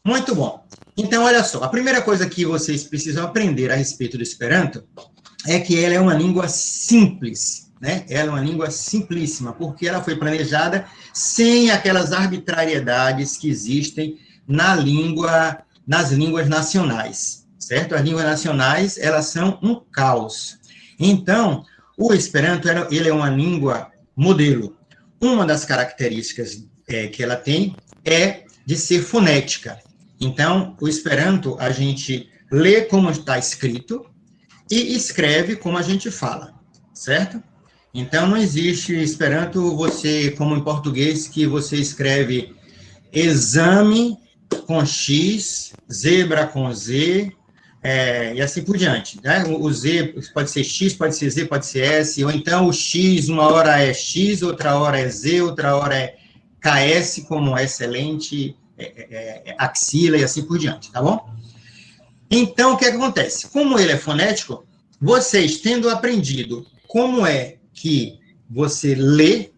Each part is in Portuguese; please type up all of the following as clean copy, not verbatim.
Muito bom. Então, olha só, a primeira coisa que vocês precisam aprender a respeito do Esperanto é que ela é uma língua simples, né? Ela é uma língua simplíssima, porque ela foi planejada sem aquelas arbitrariedades que existem nas línguas nacionais, certo? As línguas nacionais, elas são um caos. Então, o Esperanto, ele é uma língua modelo. Uma das características que ela tem é de ser fonética. Então, o Esperanto, a gente lê como está escrito e escreve como a gente fala, certo? Então, não existe Esperanto, como em português, que você escreve exame com X, zebra com Z, e assim por diante, né? O Z pode ser X, pode ser Z, pode ser S, ou então o X, uma hora é X, outra hora é Z, outra hora é KS, como excelente, axila e assim por diante, tá bom? Então, o que acontece? Como ele é fonético, vocês tendo aprendido como é que você lê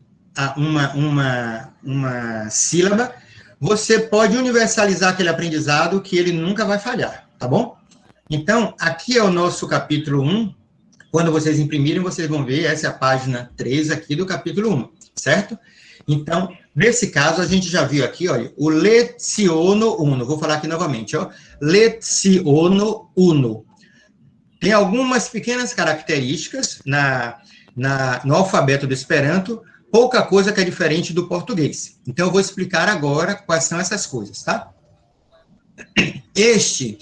uma sílaba, você pode universalizar aquele aprendizado que ele nunca vai falhar, tá bom? Então, aqui é o nosso capítulo 1. Quando vocês imprimirem, vocês vão ver, essa é a página 3 aqui do capítulo 1, certo? Então, nesse caso, a gente já viu aqui, olha, o leziono uno. Vou falar aqui novamente, ó. Leziono uno. Tem algumas pequenas características no alfabeto do Esperanto, pouca coisa que é diferente do português. Então, eu vou explicar agora quais são essas coisas, tá? Esse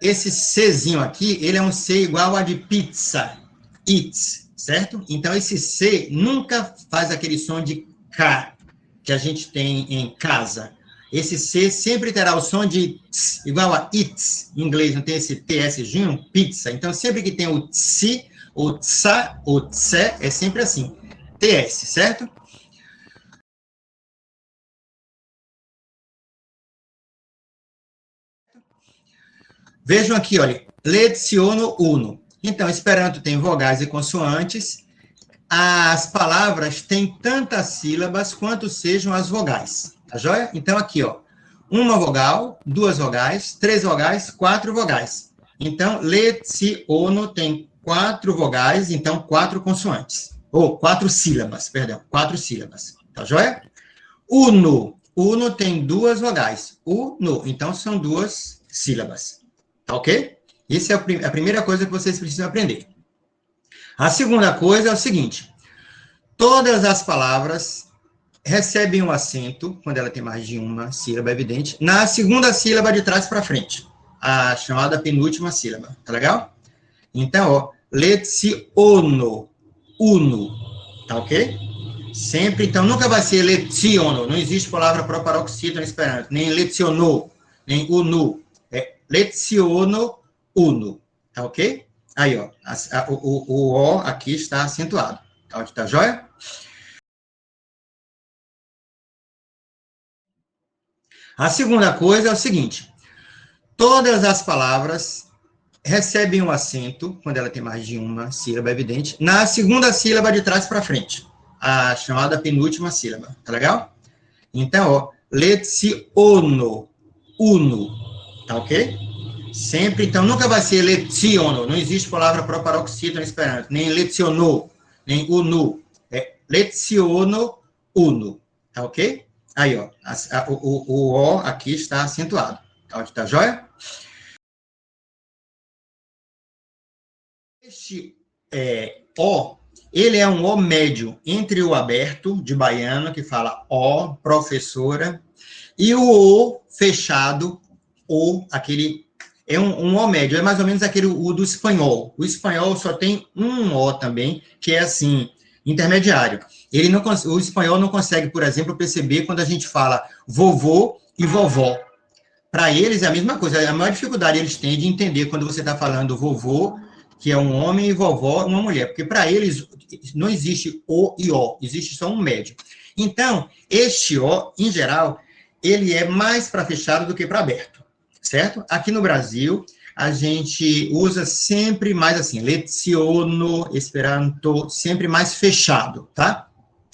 Czinho aqui, ele é um C igual a de pizza, it's, certo? Então, esse C nunca faz aquele som de K, que a gente tem em casa. Esse C sempre terá o som de ts, igual a it's, em inglês não tem esse TSzinho, pizza. Então, sempre que tem o tsi, o tsa, o tse, é sempre assim, TS, certo? Vejam aqui, olha, leziono uno. Então, Esperanto tem vogais e consoantes. As palavras têm tantas sílabas quanto sejam as vogais, tá joia? Então, aqui, ó, uma vogal, duas vogais, três vogais, quatro vogais. Então, leziono tem quatro vogais, então, quatro consoantes. Ou quatro sílabas, perdão, quatro sílabas, tá joia? Uno tem duas vogais. Uno, então, são duas sílabas. Tá ok? Essa é a primeira coisa que vocês precisam aprender. A segunda coisa é o seguinte: todas as palavras recebem um acento, quando ela tem mais de uma sílaba, evidente, na segunda sílaba de trás para frente, a chamada penúltima sílaba. Tá legal? Então, ó, leziono, uno. Tá ok? Sempre, então, nunca vai ser leziono. Não existe palavra proparoxítona no Esperanto, nem lezionou, nem unu. Leziono uno, tá ok? Aí, ó, o O aqui está acentuado, tá joia? A segunda coisa é o seguinte: todas as palavras recebem um acento, quando ela tem mais de uma sílaba, evidente, na segunda sílaba de trás para frente, a chamada penúltima sílaba, tá legal? Então, ó, leziono uno, tá ok? Sempre, então, nunca vai ser leziono, não existe palavra proparoxítona no Esperanto, nem lezionou, nem unu, leziono uno, tá ok? Aí, ó, o O aqui está acentuado, tá joia? Este O, ele é um O médio entre o aberto, de baiano, que fala O, professora, e o O fechado, O, aquele... É um O médio, é mais ou menos aquele O do espanhol. O espanhol só tem um O também, que é assim, intermediário. O espanhol não consegue, por exemplo, perceber quando a gente fala vovô e vovó. Para eles é a mesma coisa, a maior dificuldade eles têm de entender quando você está falando vovô, que é um homem, e vovó, uma mulher, porque para eles não existe O e O, existe só um médio. Então, este O, em geral, ele é mais para fechado do que para aberto. Certo? Aqui no Brasil, a gente usa sempre mais assim, leziono, esperanto, sempre mais fechado, tá?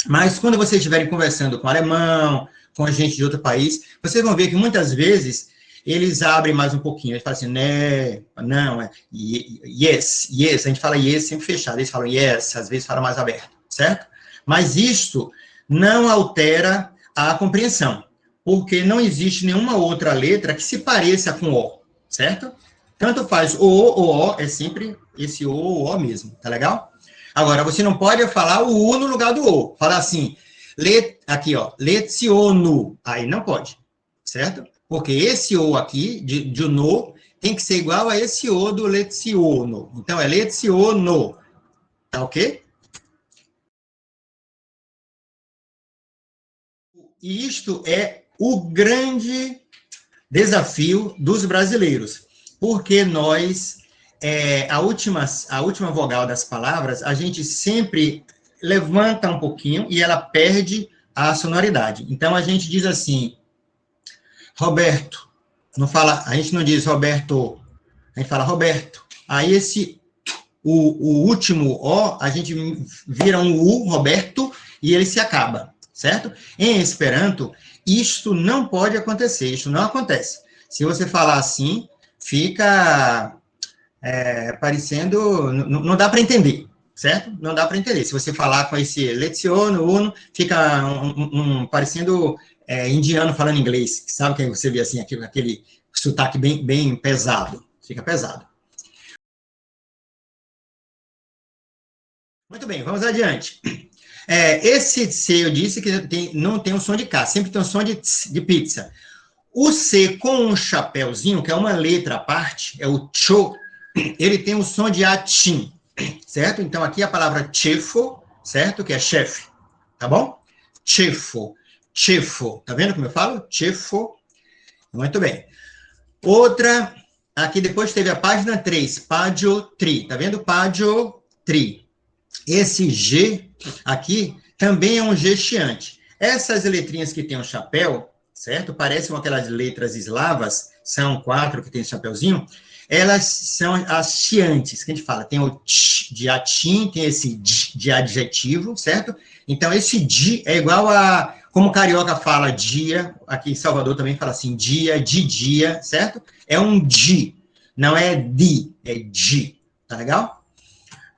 Mas quando vocês estiverem conversando com alemão, com gente de outro país, vocês vão ver que muitas vezes eles abrem mais um pouquinho, eles falam assim, né, não, yes, yes, a gente fala yes sempre fechado, eles falam yes, às vezes falam mais aberto, certo? Mas isto não altera a compreensão, porque não existe nenhuma outra letra que se pareça com O, certo? Tanto faz o, é sempre esse o mesmo, tá legal? Agora, você não pode falar o U no lugar do O, falar assim, aqui, ó, leziono, aí não pode, certo? Porque esse O aqui, de no, tem que ser igual a esse O do leziono. Então, é leziono. Tá ok? E isto é o grande desafio dos brasileiros. Porque nós, a última vogal das palavras, a gente sempre levanta um pouquinho e ela perde a sonoridade. Então, a gente diz assim, Roberto, não fala, a gente não diz Roberto, a gente fala Roberto. Aí o último O, a gente vira um U, Roberto, e ele se acaba, certo? Em Esperanto, isto não pode acontecer, isto não acontece. Se você falar assim, fica parecendo, não dá para entender, certo? Não dá para entender. Se você falar com esse leziono, uno, fica parecendo indiano falando inglês, sabe que você vê assim, aquele sotaque bem pesado, fica pesado. Muito bem, vamos adiante. Esse C eu disse que não tem um som de K, sempre tem um som de pizza. O C com um chapéuzinho, que é uma letra à parte, é o cho, ele tem um som de atim, certo? Então, aqui a palavra chefo, certo? Que é chefe, tá bom? Chefo, chefo. Tá vendo como eu falo? Chefo. Muito bem. Outra, aqui depois teve a página 3, padiotri. Tá vendo? Padiotri. Esse G aqui também é um G chiante. Essas letrinhas que tem um chapéu, certo? Parecem aquelas letras eslavas, são 4 que tem esse chapéuzinho, elas são as chiantes, que a gente fala, tem o tch de atim, tem esse d de adjetivo, certo? Então, esse di é igual a, como o carioca fala dia, aqui em Salvador também fala assim, dia, de dia, certo? É um di, não é di, é di, tá legal?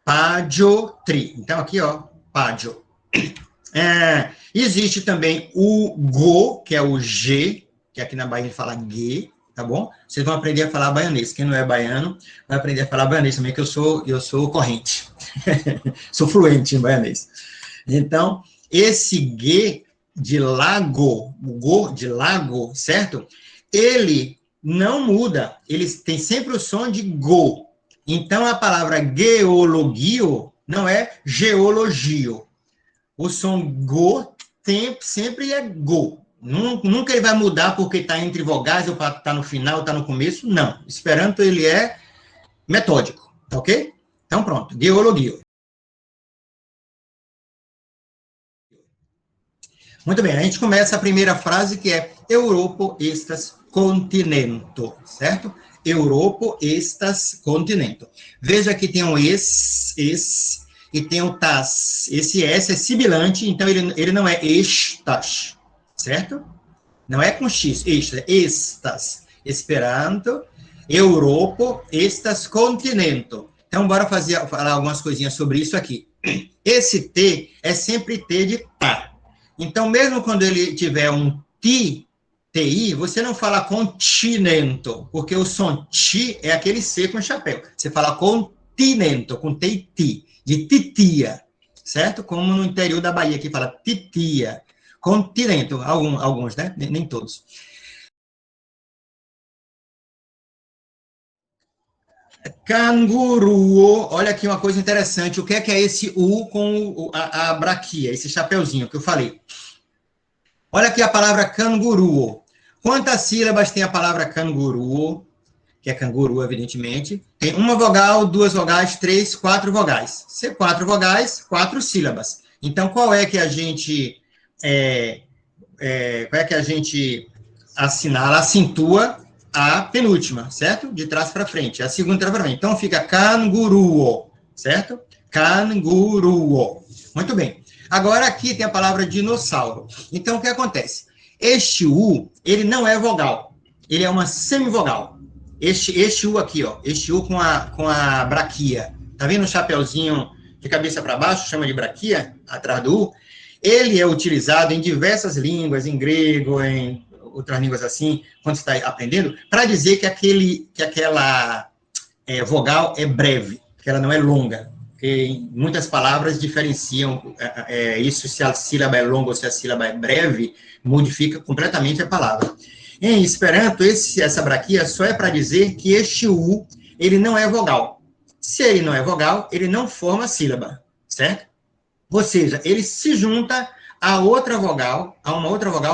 Padiotri. Então, aqui, ó, padio. Existe também o go, que é o G, que aqui na Bahia a gente fala G, tá bom? Vocês vão aprender a falar baianês. Quem não é baiano, vai aprender a falar baianês também, que eu sou corrente. Sou fluente em baianês. Então, esse G de lago, o go de lago, certo? Ele não muda, ele tem sempre o som de go. Então, a palavra geologio não é geologio. O som go sempre é go. Nunca ele vai mudar porque está entre vogais, ou está no final, está no começo. Não. Esperanto, ele é metódico. Tá ok? Então, pronto. Geologio. Muito bem. A gente começa a primeira frase, que é Europo estas continento. Certo? Europo estas continento. Veja que tem um es, e tem o tas. Esse S é sibilante, então ele não é estas, certo? Não é com X, estas. Esperanto, Europo estas continento. Então, bora falar algumas coisinhas sobre isso aqui. Esse T é sempre T de tá. Então, mesmo quando ele tiver um TI, você não fala continento, porque o som ti é aquele C com chapéu. Você fala continento, com T e T, de titia, certo? Como no interior da Bahia, que fala titia. Continento, alguns, né? Nem todos. Canguru, olha aqui uma coisa interessante. O que é esse U com a braquia, esse chapeuzinho que eu falei? Olha aqui a palavra canguru. Quantas sílabas tem a palavra canguru? Que é canguru, evidentemente. Tem uma vogal, 2 vogais, 3, 4 vogais. Se 4 vogais, 4 sílabas. Então, qual é que a gente assinala, acentua a penúltima, certo? De trás para frente. A segunda de trás para frente. Então, fica canguru, certo? Canguru. Muito bem. Agora, aqui tem a palavra dinossauro. Então, o que acontece? Este U, ele não é vogal, ele é uma semivogal. Este U aqui, ó, este U com a braquia, tá vendo o chapeuzinho de cabeça para baixo, chama de braquia, atrás do U? Ele é utilizado em diversas línguas, em grego, em outras línguas assim, quando você está aprendendo, para dizer que aquela vogal é breve, que ela não é longa. Porque em muitas palavras diferenciam isso, se a sílaba é longa ou se a sílaba é breve, modifica completamente a palavra. Em Esperanto, essa braquia só é para dizer que este U, ele não é vogal. Se ele não é vogal, ele não forma sílaba, certo? Ou seja, ele se junta a uma outra vogal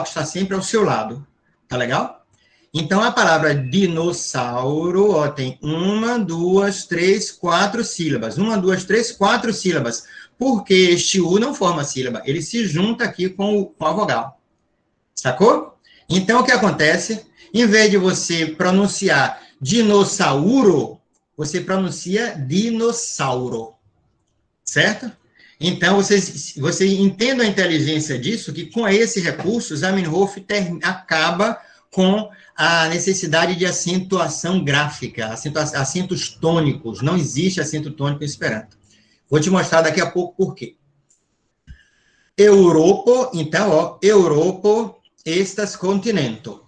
que está sempre ao seu lado. Tá legal? Então, a palavra dinossauro, ó, tem 1, 2, 3, 4 sílabas. 1, 2, 3, 4 sílabas. Porque este U não forma sílaba. Ele se junta aqui com a vogal. Sacou? Então, o que acontece? Em vez de você pronunciar dinossauro, você pronuncia dinossauro. Certo? Então, você entende a inteligência disso, que com esse recurso, Zamenhof acaba com a necessidade de acentuação gráfica, acentos tônicos. Não existe acento tônico em Esperanto. Vou te mostrar daqui a pouco por quê. Europo, então, ó, Europo estas continento.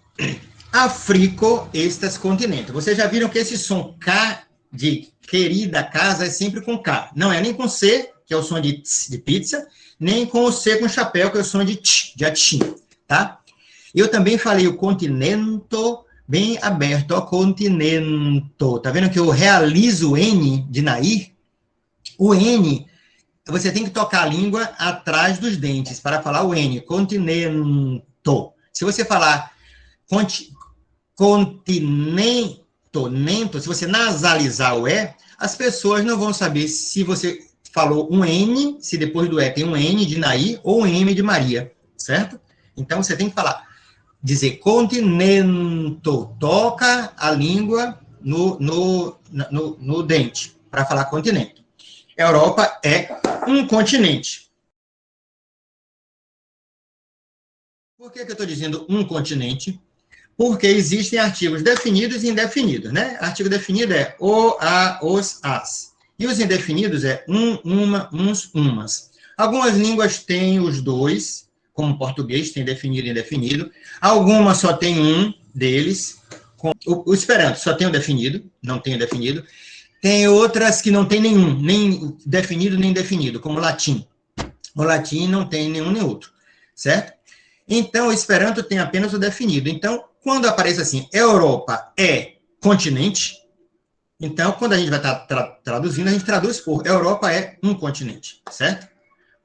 Africo estas continento. Vocês já viram que esse som K de querida casa é sempre com K. Não é nem com C, que é o som de pizza, nem com o C com chapéu, que é o som de tch, de atim, tá? Eu também falei o continento bem aberto, ó, continento. Tá vendo que eu realizo o N de Nair? O N, você tem que tocar a língua atrás dos dentes para falar o N, continento. Se você falar continento, se você nasalizar o E, as pessoas não vão saber se você falou um N, se depois do E tem um N de Nair ou um M de Maria, certo? Então, você tem que dizer continento, toca a língua no dente, para falar continente. Europa é um continente. Por que eu estou dizendo um continente? Porque existem artigos definidos e indefinidos, né? Artigo definido é o, a, os, as. E os indefinidos é uma, uns, umas. Algumas línguas têm os dois, como português, tem definido e indefinido. Algumas só tem um deles. O Esperanto só tem o definido, não tem o definido. Tem outras que não tem nenhum, nem definido nem indefinido, como o latim. O latim não tem nenhum nem outro, certo? Então, o Esperanto tem apenas o definido. Então, quando aparece assim, Europa é continente, então, quando a gente vai estar traduzindo, a gente traduz por Europa é um continente, certo?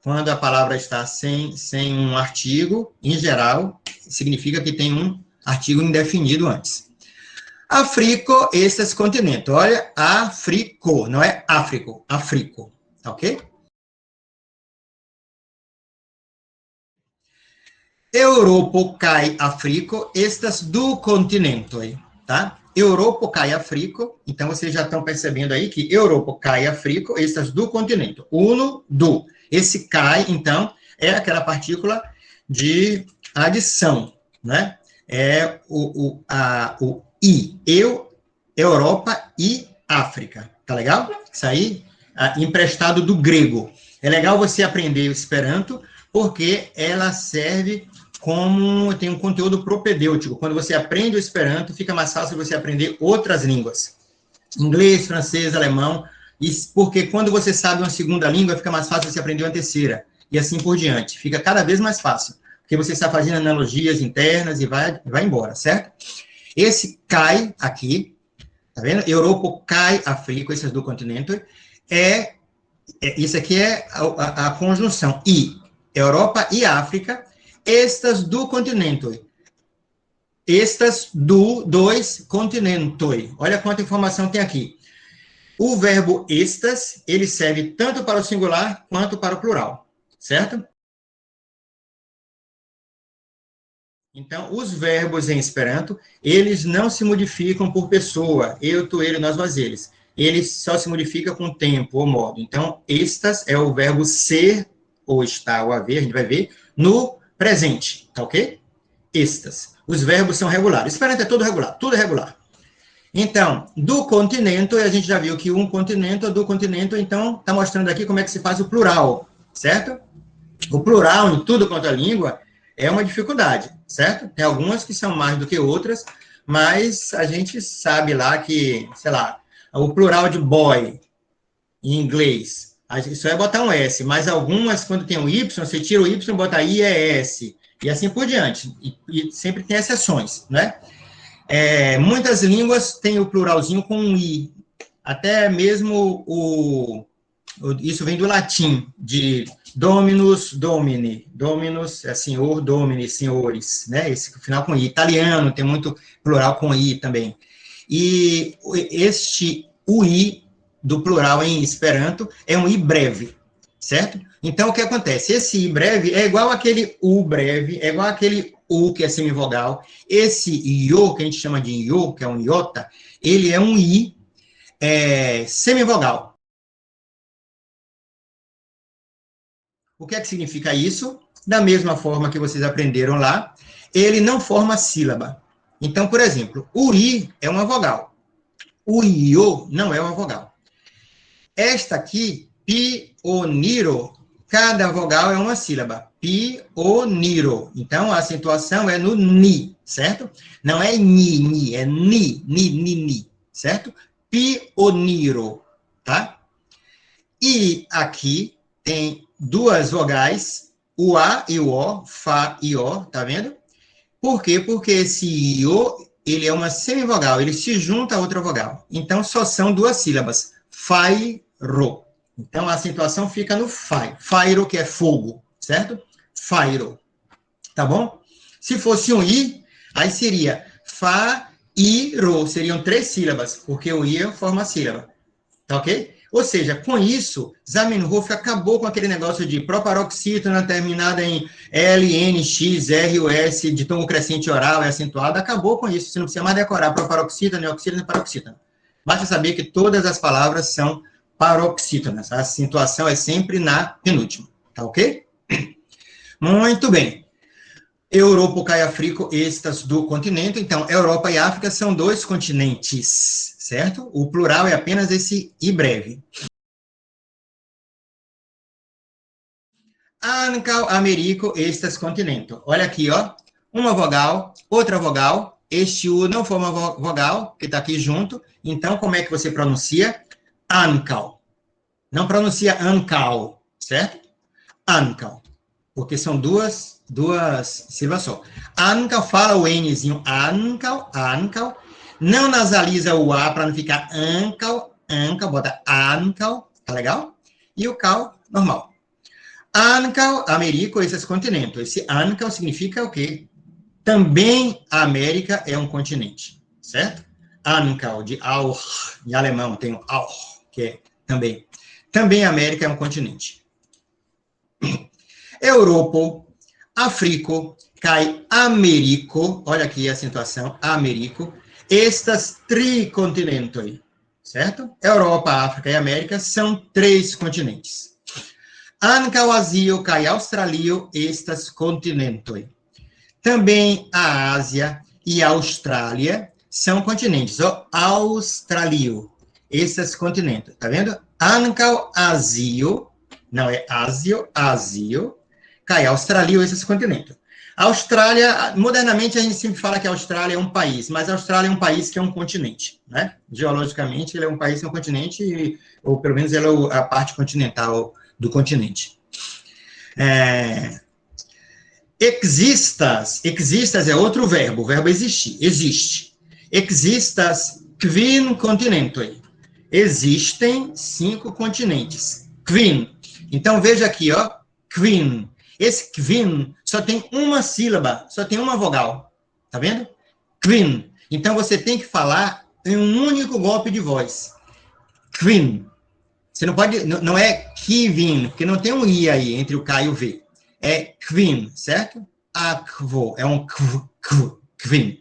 Quando a palavra está sem um artigo, em geral, significa que tem um artigo indefinido antes. Africo, estes continentes. Olha, Africo, não é Áfrico, Africo, ok? Europo cai Africo, estas do continente, tá? Europo cai Africo, então vocês já estão percebendo aí que Europo cai Africo, estas do continente. Uno, do. Esse cai, então, é aquela partícula de adição, né? É o I. Europa e África, tá legal? Isso aí, emprestado do grego. É legal você aprender o Esperanto, porque ela serve tem um conteúdo propedêutico. Quando você aprende o Esperanto, fica mais fácil você aprender outras línguas. Inglês, francês, alemão, porque quando você sabe uma segunda língua, fica mais fácil você aprender uma terceira, e assim por diante. Fica cada vez mais fácil, porque você está fazendo analogias internas e vai embora, certo? Esse cai aqui, tá vendo? Europa cai África, esses do continente, isso aqui é a conjunção. E Europa e África, estas do continente. Estas dois continentes. Olha quanta informação tem aqui. O verbo estas, ele serve tanto para o singular quanto para o plural, certo? Então, os verbos em Esperanto, eles não se modificam por pessoa, eu, tu, ele, nós, vós, eles. Eles só se modificam com tempo ou modo. Então, estas é o verbo ser, ou estar, ou haver, a gente vai ver, no presente, tá ok? estas. Os verbos são regulares. Esperanto é todo regular, tudo é regular. Então, do continente, a gente já viu que um continente, do continente, então, está mostrando aqui como é que se faz o plural, certo? O plural em tudo quanto é língua é uma dificuldade, certo? Tem algumas que são mais do que outras, mas a gente sabe lá que, sei lá, o plural de boy, em inglês, só é botar um S, mas algumas, quando tem um Y, você tira o Y, bota I, é S, e assim por diante. E sempre tem exceções, né? Muitas línguas têm o pluralzinho com um I. Até mesmo isso vem do latim, de dominus, domini. Dominus é senhor, domini, senhores, né? Esse final com I. Italiano tem muito plural com I também. E o I do plural em Esperanto é um I breve, certo? Então, o que acontece? Esse I breve é igual aquele U breve, é igual aquele U, que é semivogal. Esse IO, que a gente chama de IO, que é um iota, ele é um I semivogal. O que é que significa isso? Da mesma forma que vocês aprenderam lá, ele não forma sílaba. Então, por exemplo, o I é uma vogal. O IO não é uma vogal. Esta aqui, pioniro, cada vogal é uma sílaba. Pioniro. Então, a acentuação é no ni, certo? Não é ni, é ni, certo? Pioniro, tá? E aqui tem duas vogais, o A e o O, Fá e O, tá vendo? Por quê? Porque esse IO, ele é uma semivogal, ele se junta a outra vogal. Então, só são duas sílabas. Fairo. Então, a acentuação fica no fai. Fairo, que é fogo, certo? Fairo. Tá bom? Se fosse um I, aí seria fairo. Seriam três sílabas, porque o I forma a sílaba. Tá ok? Ou seja, com isso, Zamenhof acabou com aquele negócio de proparoxítona terminada em L, N, X, R, U, S, de tom crescente oral e acentuado. Acabou com isso. Você não precisa mais decorar proparoxítona, neoxítona e paroxítona. Basta saber que todas as palavras são paroxítonas. A acentuação é sempre na penúltima. Tá ok? Muito bem. Europa e África, estas do continente. Então, Europa e África são dois continentes, certo? O plural é apenas esse I breve. Ancal, Americo, estas continente. Olha aqui, ó. Uma vogal, outra vogal. Este U não forma vogal, que está aqui junto. Então, como é que você pronuncia? Ancal. Não pronuncia ancal, certo? Ancal. Porque são duas sílabas só. Ancal, fala o Nzinho, ancal. Não nasaliza o A para não ficar ancal, bota ancal, tá legal? E o cal, normal. Ancal, Americo, esses continentes. Esse ancal significa o quê? Também a América é um continente, certo? Ancal, de Auch, em alemão tem o Auch, que é também. Também a América é um continente. Europa, África, cai Américo, olha aqui a acentuação, Américo, estas tricontinentes, certo? Europa, África e América são três continentes. Ancal, Asio, cai Australio, estas continentes. Também a Ásia e a Austrália são continentes. Ó, Australio, esses continentes, tá vendo? Ancal, Asio, não é Asio, cai Australio, esses continentes. A Austrália, modernamente a gente sempre fala que a Austrália é um país, mas a Austrália é um país que é um continente, né? Geologicamente, ele é um país que é um continente, ou pelo menos ela é a parte continental do continente. Existas é outro verbo, o verbo existir, existe. Existas quin continente. Existem 5 continentes. Quin. Então, veja aqui, ó, quin. Esse quin só tem uma sílaba, só tem uma vogal. Tá vendo? Quin. Então, você tem que falar em um único golpe de voz. Quin. Você não pode, não é kivin, porque não tem um i aí entre o K e o V. É quin, certo? Aquo, é um quin.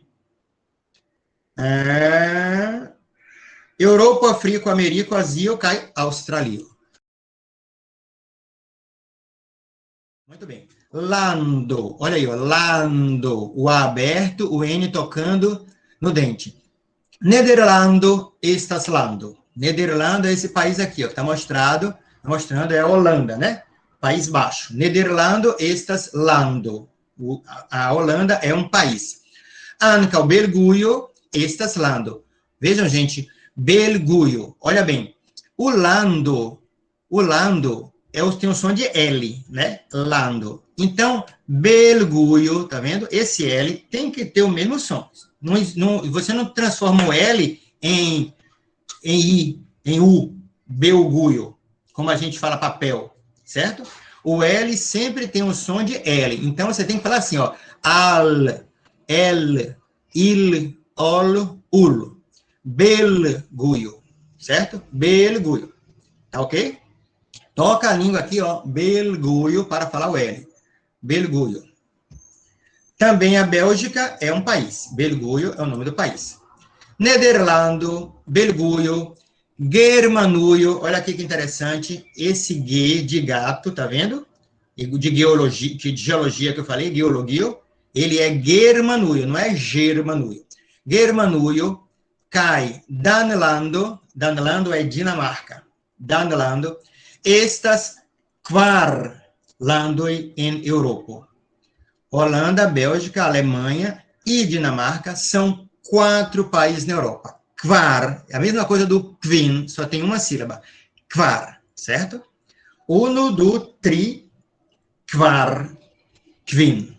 Europa, África, América, Asio, cai Australio. Muito bem. lando. Olha aí, ó, lando. O A aberto, o N tocando no dente. Nederlando, estas lando. Nederlando é esse país aqui, ó, que está mostrando, é a Holanda, né? País Baixo. Nederlando, estas lando. A Holanda é um país. Anca, o Belguio, estas lando. Vejam, gente, Belguio. Olha bem, o lando tem um som de L, né? Lando. Então, Belguio, tá vendo? Esse L tem que ter o mesmo som. Você não transforma o L em I, em U, Belguio, como a gente fala papel, certo? O L sempre tem um som de L. Então, você tem que falar assim, ó. Al, el, il, ol, ul. Belguio, certo? Belguio. Tá ok? Toca a língua aqui, ó. Belguio, para falar o L. Belguio. Também a Bélgica é um país. Belguio é o nome do país. Nederlando, Belguio, Germanuio. Olha aqui que interessante. Esse G de gato, tá vendo? De geologia que eu falei, geologio. Ele é Germanuio, não é Germanuio. Germanuio, cai Danelando. Danelando é Dinamarca. Danelando. Estas kvarlandoi em Europa. Holanda, Bélgica, Alemanha e Dinamarca são 4 países na Europa. Kvar, é a mesma coisa do kvin, só tem uma sílaba. Kvar, certo? Uno, du, tri, kvar, kvin.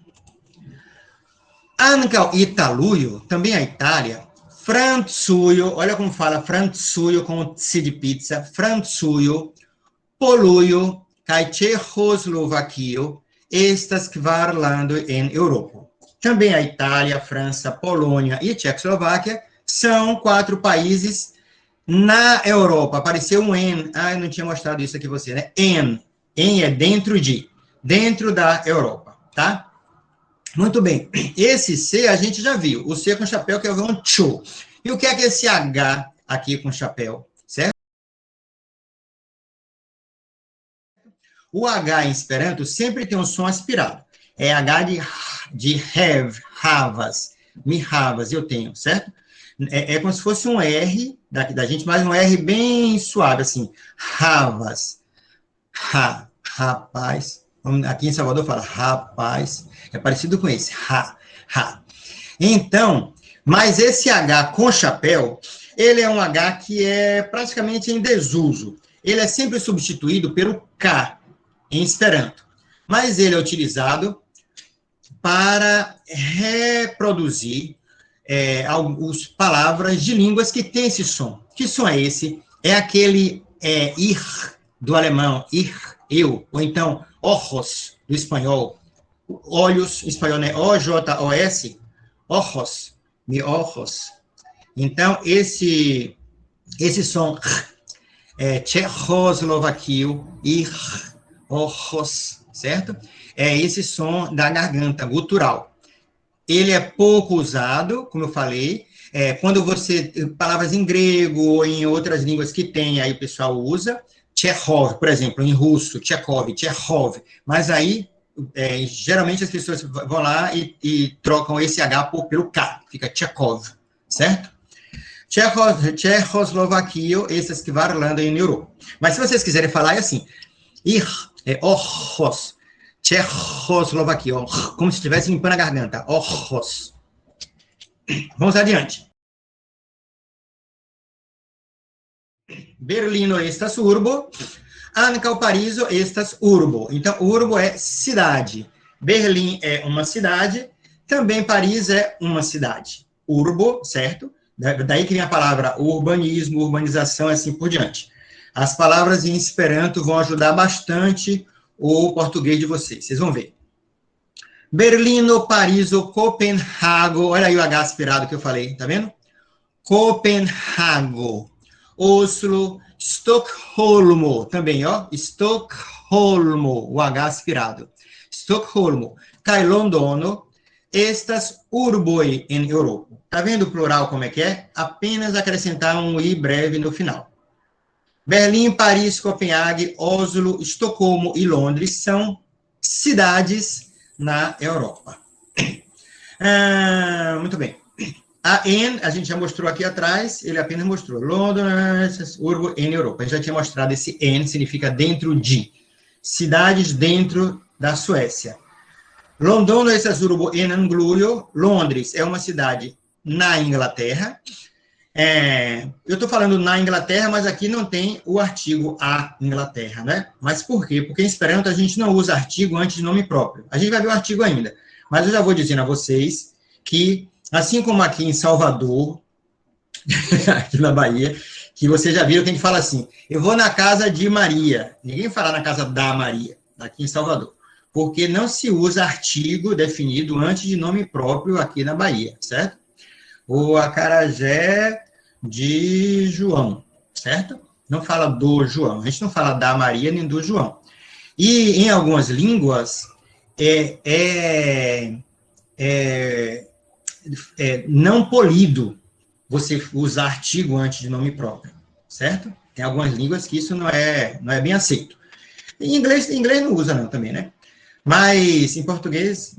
Anca Italuio, também a Itália. Franzuio, olha como fala Franzuio com C de pizza. Franzuio, Poluio, cai Tchecoslovaquio, estas kvarlando em Europa. Também a Itália, França, Polônia e Tchecoslováquia são 4 países na Europa. Apareceu um N. Ah, eu não tinha mostrado isso aqui você, né? N. N é dentro da Europa, tá? Muito bem. Esse C a gente já viu. O C com chapéu que é o tchu. E o que é esse H aqui com chapéu? Certo? O H em Esperanto sempre tem um som aspirado. É H de have, havas, me havas, eu tenho, certo? É como se fosse um R da gente, mas um R bem suave, assim. Havas, rapaz. Aqui em Salvador fala rapaz. É parecido com esse, ha. Então, mas esse H com chapéu, ele é um H que é praticamente em desuso. Ele é sempre substituído pelo K em Esperanto. Mas ele é utilizado para reproduzir algumas palavras de línguas que têm esse som. Que som é esse? É aquele ir do alemão, ir, eu, ou então ojos do espanhol, olhos, em espanhol, né? O-J-O-S, ojos, mi ojos. Então, esse som é tchecoslovaquio, ir, ojos, certo? É esse som da garganta, gutural. Ele é pouco usado, como eu falei, quando palavras em grego ou em outras línguas que tem, aí o pessoal usa, Chekhov, por exemplo, em russo, Chekhov, mas aí, geralmente as pessoas vão lá e trocam esse H pelo K, fica Chekhov, certo? Tchecoslovaquio, esses que varlando em Europa. Mas se vocês quiserem falar, é assim, ir, ojos, Tchecoslovaquia, como se estivesse limpando a garganta. Ojos. Vamos adiante. Berlino estas urbo. Anca Pariso estas urbo. Então, urbo é cidade. Berlim é uma cidade. Também Paris é uma cidade. Urbo, certo? Daí que vem a palavra urbanismo, urbanização, assim por diante. As palavras em Esperanto vão ajudar bastante o português de vocês. Vocês vão ver. Berlino, Pariso, Copenhago. Olha aí o H aspirado que eu falei, tá vendo? Copenhago. Oslo, Estocolmo. Também, ó. Estocolmo. O H aspirado. Estocolmo. Cai Londono. Estas urboi em Europa. Tá vendo o plural como é que é? Apenas acrescentar um i breve no final. Berlim, Paris, Copenhague, Oslo, Estocolmo e Londres são cidades na Europa. Muito bem. A N, a gente já mostrou aqui atrás, ele apenas mostrou. London, urbo em Europa. A gente já tinha mostrado esse N, significa dentro de. Cidades dentro da Suécia. Londono é urbo em Angluio. Londres é uma cidade na Inglaterra. Eu estou falando na Inglaterra, mas aqui não tem o artigo a Inglaterra, né? Mas por quê? Porque em Esperanto a gente não usa artigo antes de nome próprio. A gente vai ver o artigo ainda. Mas eu já vou dizendo a vocês que, assim como aqui em Salvador, aqui na Bahia, que você já viu, tem que falar assim, eu vou na casa de Maria. Ninguém fala na casa da Maria, aqui em Salvador. Porque não se usa artigo definido antes de nome próprio aqui na Bahia, certo? O acarajé de João, certo? Não fala do João. A gente não fala da Maria nem do João. E em algumas línguas, não polido você usar artigo antes de nome próprio, certo? Tem algumas línguas que isso não é bem aceito. Em inglês não usa não também, né? Mas em português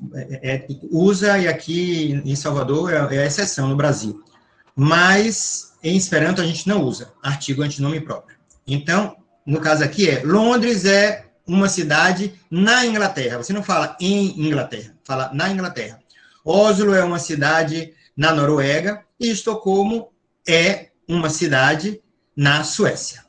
usa, e aqui em Salvador é a exceção no Brasil. Mas em Esperanto a gente não usa artigo antes de nome próprio. Então, no caso aqui Londres é uma cidade na Inglaterra. Você não fala em Inglaterra, fala na Inglaterra. Oslo é uma cidade na Noruega e Estocolmo é uma cidade na Suécia.